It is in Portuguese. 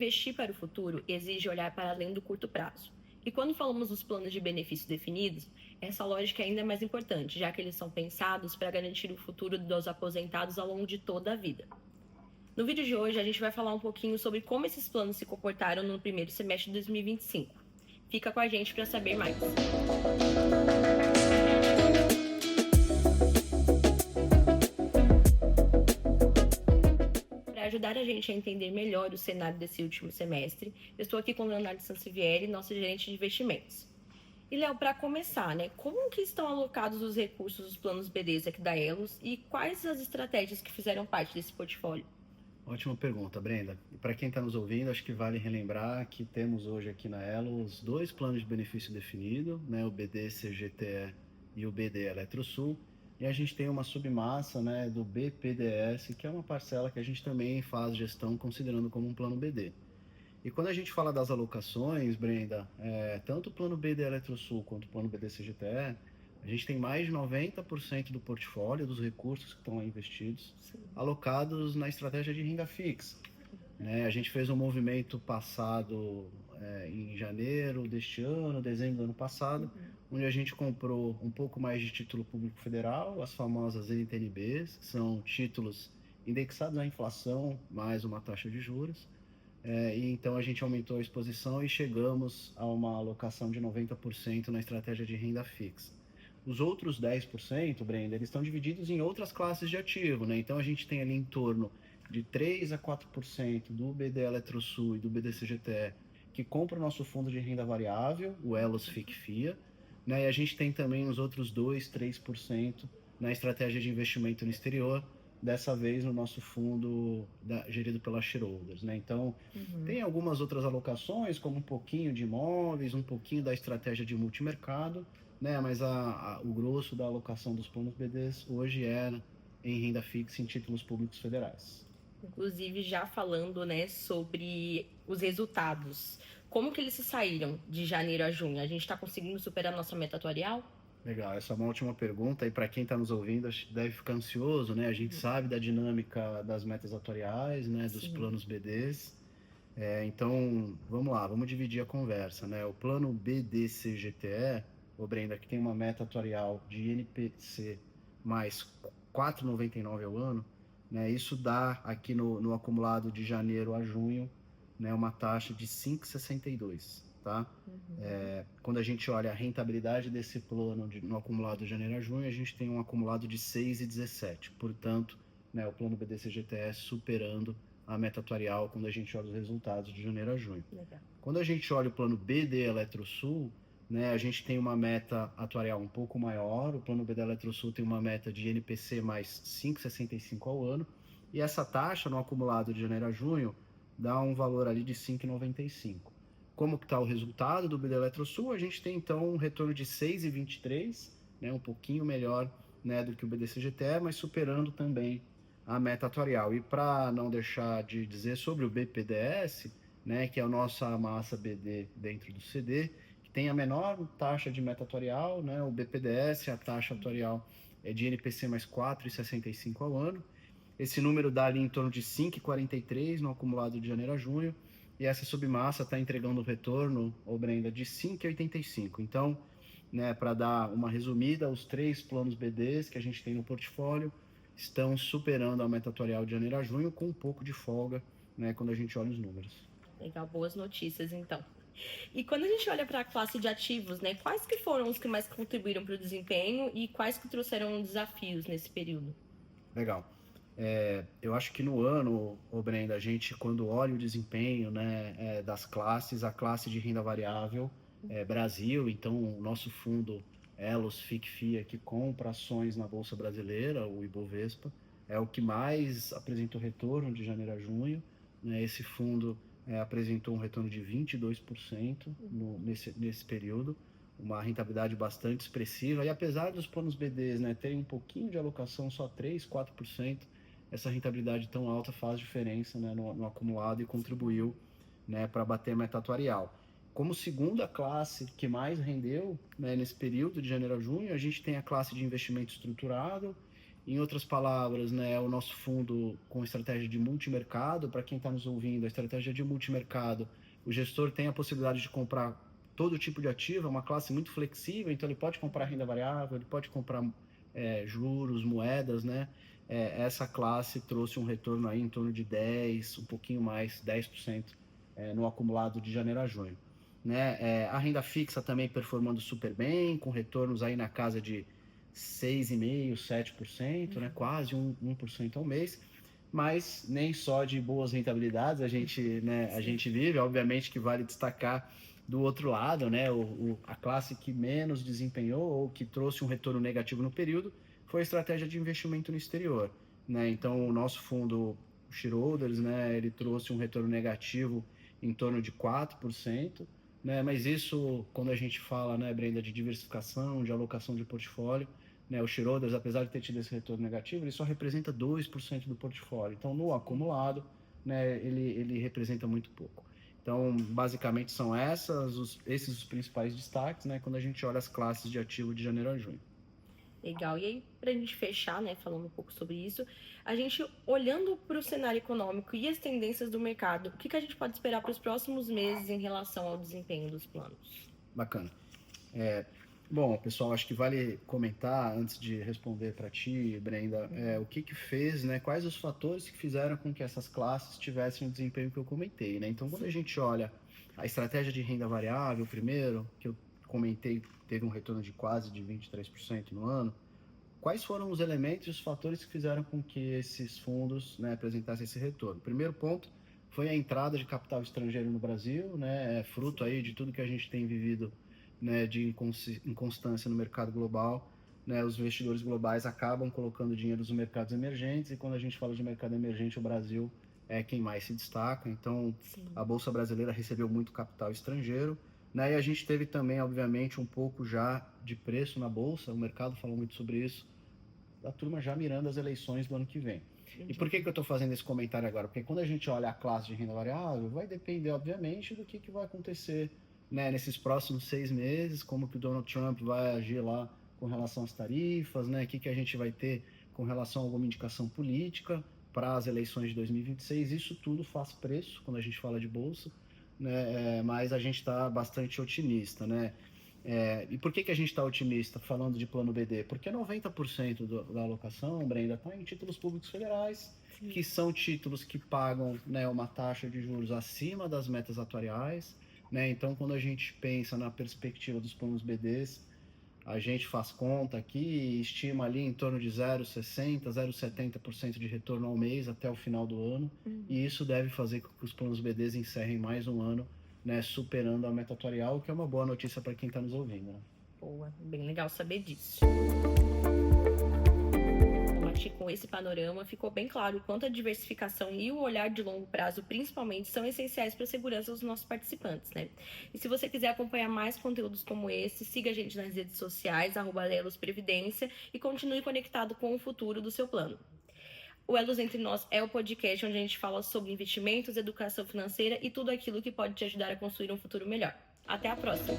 Investir para o futuro exige olhar para além do curto prazo. E quando falamos dos planos de benefícios definidos, essa lógica é ainda mais importante, já que eles são pensados para garantir o futuro dos aposentados ao longo de toda a vida. No vídeo de hoje, a gente vai falar um pouquinho sobre como esses planos se comportaram no primeiro semestre de 2025. Fica com a gente para saber mais. Para ajudar a gente a entender melhor o cenário desse último semestre, eu estou aqui com o Leonardo Sansevieri, nosso gerente de investimentos. E, Léo, para começar, como que estão alocados os recursos dos planos BDs aqui da Elos e quais as estratégias que fizeram parte desse portfólio? Ótima pergunta, Brenda. E para quem está nos ouvindo, acho que vale relembrar que temos hoje aqui na Elos dois planos de benefício definido, né, o BD CGTE e o BD Eletrosul, e a gente tem uma submassa, né, do BPDS, que é uma parcela que a gente também faz gestão considerando como um plano BD. E quando a gente fala das alocações, Brenda, tanto o plano BD Eletrosul quanto o plano BD CGTE, a gente tem mais de 90% do portfólio, dos recursos que estão investidos, alocados na estratégia de renda fixa. Né? A gente fez um movimento passado em janeiro deste ano, dezembro do ano passado, onde a gente comprou um pouco mais de título público federal, as famosas NTNBs, que são títulos indexados à inflação mais uma taxa de juros. E então a gente aumentou a exposição e chegamos a uma alocação de 90% na estratégia de renda fixa. Os outros 10%, Brenda, eles estão divididos em outras classes de ativo, né? Então a gente tem ali em torno de 3 a 4% do BD Eletrosul e do BD CGTE que compra o nosso fundo de renda variável, o Elos FIC-FIA, né? E a gente tem também os outros 2, 3% na estratégia de investimento no exterior, dessa vez no nosso fundo gerido pela Shareholders, né? Então, tem algumas outras alocações, como um pouquinho de imóveis, um pouquinho da estratégia de multimercado, né? Mas o grosso da alocação dos planos BDs hoje é em renda fixa em títulos públicos federais. Inclusive, já falando, sobre os resultados. Como que eles se saíram de janeiro a junho? A gente está conseguindo superar a nossa meta atuarial? Legal, essa é uma ótima pergunta e para quem está nos ouvindo acho que deve ficar ansioso, né? A gente sabe da dinâmica das metas atuariais, né? Dos planos BDs. Então, vamos lá, vamos dividir a conversa, né? O plano BDCGTE, ô Brenda, que tem uma meta atuarial de INPC mais 4,99 ao ano, né? Isso dá aqui no acumulado de janeiro a junho, né? Uma taxa de 5,62, tá? Quando a gente olha a rentabilidade desse plano no acumulado de janeiro a junho, a gente tem um acumulado de 6,17. Portanto, né, o plano BDCGTE superando a meta atuarial quando a gente olha os resultados de janeiro a junho. Legal. Quando a gente olha o plano BD Eletrosul, né, a gente tem uma meta atuarial um pouco maior. O plano BD Eletrosul tem uma meta de NPC mais 5,65 ao ano. E essa taxa no acumulado de janeiro a junho dá um valor ali de 5,95. Como que está o resultado do BD Eletrosul? A gente tem então um retorno de 6,23, né, um pouquinho melhor, né, do que o BDCGTE, mas superando também a meta atuarial. E para não deixar de dizer sobre o BPDS, né, que é a nossa massa BD dentro do CD, que tem a menor taxa de meta atuarial, né, o BPDS, a taxa atuarial é de NPC mais 4,65 ao ano. Esse número dá ali em torno de 5,43 no acumulado de janeiro a junho, e essa submassa está entregando um retorno, Brenda, de 5,85. Então, né, para dar uma resumida, os três planos BDs que a gente tem no portfólio estão superando a meta atuarial de janeiro a junho com um pouco de folga, né, quando a gente olha os números. Legal, boas notícias, então. E quando a gente olha para a classe de ativos, quais que foram os que mais contribuíram para o desempenho e quais que trouxeram desafios nesse período? Legal. Eu acho que no ano, Brenda, a gente, quando olha o desempenho, né, das classes, a classe de renda variável Brasil, então o nosso fundo Elos FIC-FIA, que compra ações na Bolsa Brasileira, o Ibovespa, é o que mais apresentou retorno de janeiro a junho. Né? Esse fundo apresentou um retorno de 22% nesse período, uma rentabilidade bastante expressiva. E apesar dos planos BDs, né, terem um pouquinho de alocação, só 3, 4%, essa rentabilidade tão alta faz diferença, né, no acumulado e contribuiu, né, para bater a meta atuarial. Como segunda classe que mais rendeu, né, nesse período de janeiro a junho, a gente tem a classe de investimento estruturado Em outras palavras, né, o nosso fundo com estratégia de multimercado, para quem está nos ouvindo, a estratégia de multimercado, o gestor tem a possibilidade de comprar todo tipo de ativo, é uma classe muito flexível, então ele pode comprar renda variável, ele pode comprar juros, moedas, né? Essa classe trouxe um retorno aí em torno de 10, um pouquinho mais, 10% no acumulado de janeiro a junho. Né? A renda fixa também performando super bem, com retornos aí na casa de 6,5%, 7%, né? Quase 1% ao mês, mas nem só de boas rentabilidades a gente vive. Obviamente que vale destacar do outro lado, né? A classe que menos desempenhou ou que trouxe um retorno negativo no período foi a estratégia de investimento no exterior, né? Então o nosso fundo shareholders, né? Ele trouxe um retorno negativo em torno de 4%, né? Mas isso, quando a gente fala, né, Brenda, de diversificação, de alocação de portfólio, né, o shareholders, apesar de ter tido esse retorno negativo, ele só representa 2% do portfólio. Então, no acumulado, né, ele representa muito pouco. Então, basicamente, são esses os principais destaques, né, quando a gente olha as classes de ativo de janeiro a junho. Legal. E aí, para a gente fechar, né, falando um pouco sobre isso, a gente olhando para o cenário econômico e as tendências do mercado, o que a gente pode esperar para os próximos meses em relação ao desempenho dos planos? Bacana. Bom, pessoal, acho que vale comentar, antes de responder para ti, Brenda, o que fez, né? Quais os fatores que fizeram com que essas classes tivessem o desempenho que eu comentei, né? Então, quando a gente olha a estratégia de renda variável, primeiro, que eu comentei, teve um retorno de quase de 23% no ano, quais foram os elementos e os fatores que fizeram com que esses fundos, né, apresentassem esse retorno? Primeiro ponto foi a entrada de capital estrangeiro no Brasil, né? Fruto aí de tudo que a gente tem vivido, né, de inconstância no mercado global, né, os investidores globais acabam colocando dinheiro nos mercados emergentes, e quando a gente fala de mercado emergente, o Brasil é quem mais se destaca. Então, a Bolsa Brasileira recebeu muito capital estrangeiro, né, e a gente teve também, obviamente, um pouco já de preço na Bolsa, o mercado falou muito sobre isso, a turma já mirando as eleições do ano que vem. E por que eu estou fazendo esse comentário agora? Porque quando a gente olha a classe de renda variável, vai depender, obviamente, do que vai acontecer, né, nesses próximos 6 meses, como que o Donald Trump vai agir lá com relação às tarifas, né, o que a gente vai ter com relação a alguma indicação política para as eleições de 2026. Isso tudo faz preço quando a gente fala de bolsa, né, mas a gente está bastante otimista, né? E por que a gente está otimista falando de plano BD? Porque 90% da alocação, Brenda, está em títulos públicos federais, que são títulos que pagam, né, uma taxa de juros acima das metas atuariais, né? Então, quando a gente pensa na perspectiva dos planos BDs, a gente faz conta aqui e estima ali em torno de 0,60%, 0,70% de retorno ao mês até o final do ano, e isso deve fazer com que os planos BDs encerrem mais um ano, né, superando a meta atuarial, o que é uma boa notícia para quem está nos ouvindo. Né? Boa, bem legal saber disso. Acho que com esse panorama ficou bem claro o quanto a diversificação e o olhar de longo prazo, principalmente, são essenciais para a segurança dos nossos participantes, né? E se você quiser acompanhar mais conteúdos como esse, siga a gente nas redes sociais, @LelosPrevidência, e continue conectado com o futuro do seu plano. O Elos Entre Nós é o podcast onde a gente fala sobre investimentos, educação financeira e tudo aquilo que pode te ajudar a construir um futuro melhor. Até a próxima!